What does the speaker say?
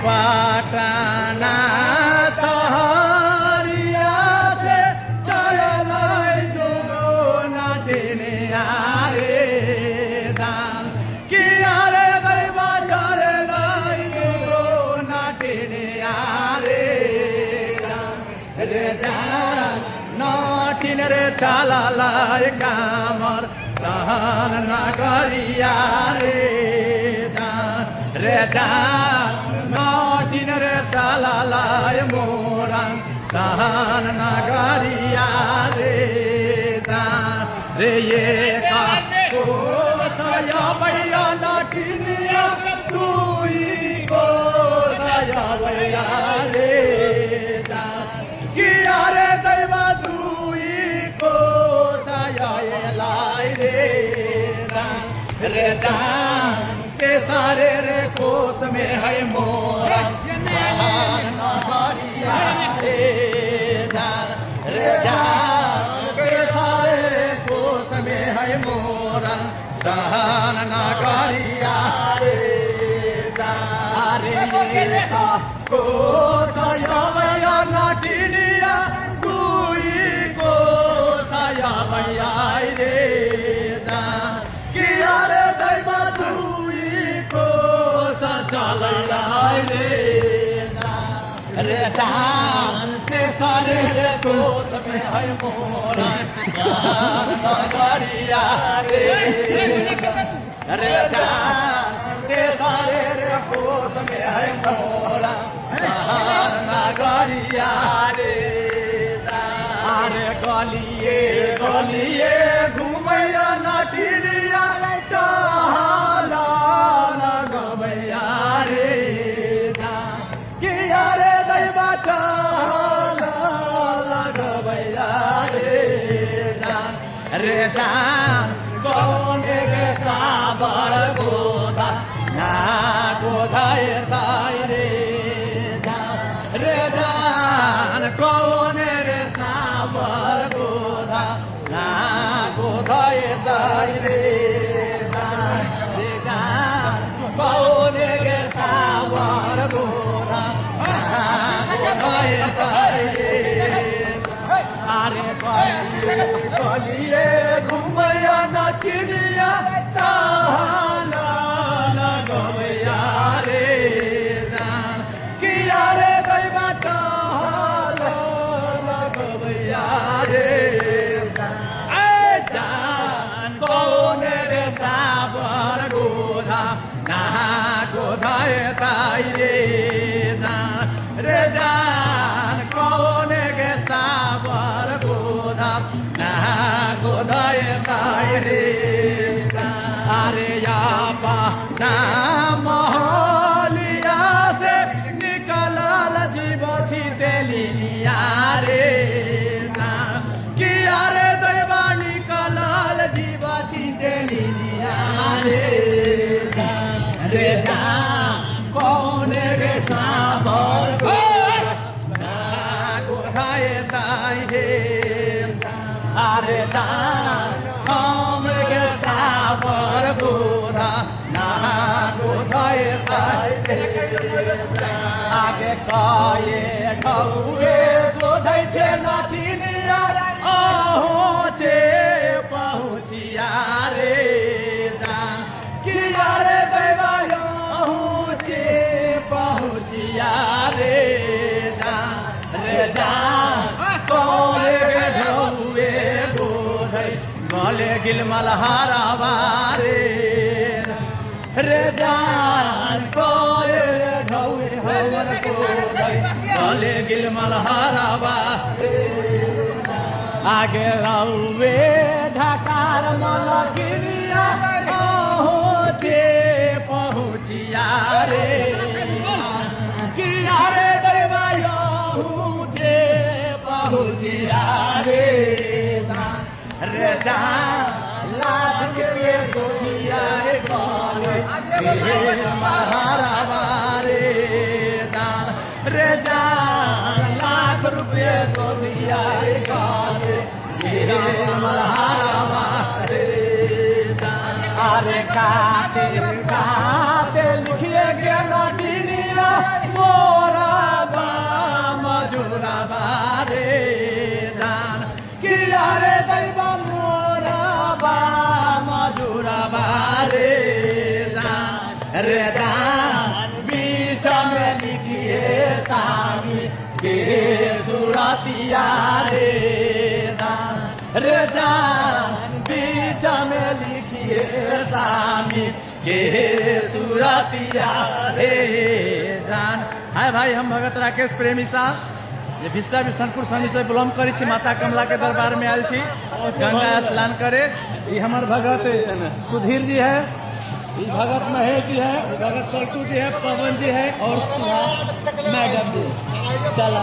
पाटना सहरिया से चल जो नटने रे दान किया रे गरीबा चल जो नटने रे रे दान नटिन रे चला कामर सहन न करिया रे दान रे दान नटिन रे चला मोरा सहन न करिया रे दान रे ये का सया भैया नटिनिया तुई को सया भैया रे दान किया रे दैवा तुई को सया लाई रे दान रे दान के सारे रे कोस में है मोरा सहन न करिया रे दान रे दान के सारे रे कोस में है मोरा सहन न करिया रे दान रे ये का को सया भैया नटिनिया तुई को सया भैया रे दान किया रे दैवा तुई को चल रे रे दान से सारे रे कोस में है मोरा नगरिया रे रे दान से सारे रे कोस में है मोरा नगरिया रे अरे गलिए गलिए घुमैया नटिनिया टहला लगबैया रे किया रे दैवा टहला लगबैया रे दान कौन के साबर गोदा ना गोधाए ताई रे दान कौन रे साबर गोदा ना गोधाए ताई रे दान कौन के साबर गोदा ना गोधाए ताई रे अरे गलिए घुमैया नटिनिया टहला लगबैया रे दान किया रे दैवा टहला लगबैया रे दान कौन रे साबर गोधा ना गोधाए ताई रे दान रे दान कौन के साबर गोधा ना गोधाए ताई रे अरे यापा ना महलिया से निकलल जीव छितेलिया रे किया रे दैवा निकलल जीव छितेलिया रे रे कौन रे साबर ना गोधाए ताई रे अरे दान हम के साबर गोधा ना गोधाए ताई आगे कए ठौए गोधै छे नटिनिया अहो छे पहुँचिया रे दान किया रे दैवा अहो छे पहुँचिया रे दान कौन रे ढौए गोधै गले गिलमल हारावा रे दान कौन रे ढौए हवर गोधै गले गिलमल हारावा आगे रौवे ढकार मलकिनिया अहो छे पहुँचिया रे किया रे दैवा अहो छे पहुँचिया रे लाख के गोलिया गले महारावा रे दान रे लाख रुपये गोलिया गले महारावा रे अरे काते काते लिखिए के नटिनिया रे जान बीच में लिखिए स्वामी के सुरतिया रे जान, रे जान बीच में लिखिए स्वामी के सुरतिया रे जान। हाय भाई, हम भगत राकेश प्रेमी साहब ये विश्वा विष्णुपुर शनि से बिलोंग करी छी, माता कमला के दरबार में आयल छी गंगा स्नान करे। ये हमारे भगत सुधीर जी है, ये भगत महेश जी है, भगत पलटू जी है, पवन जी है और सुहा मैडम जी। चला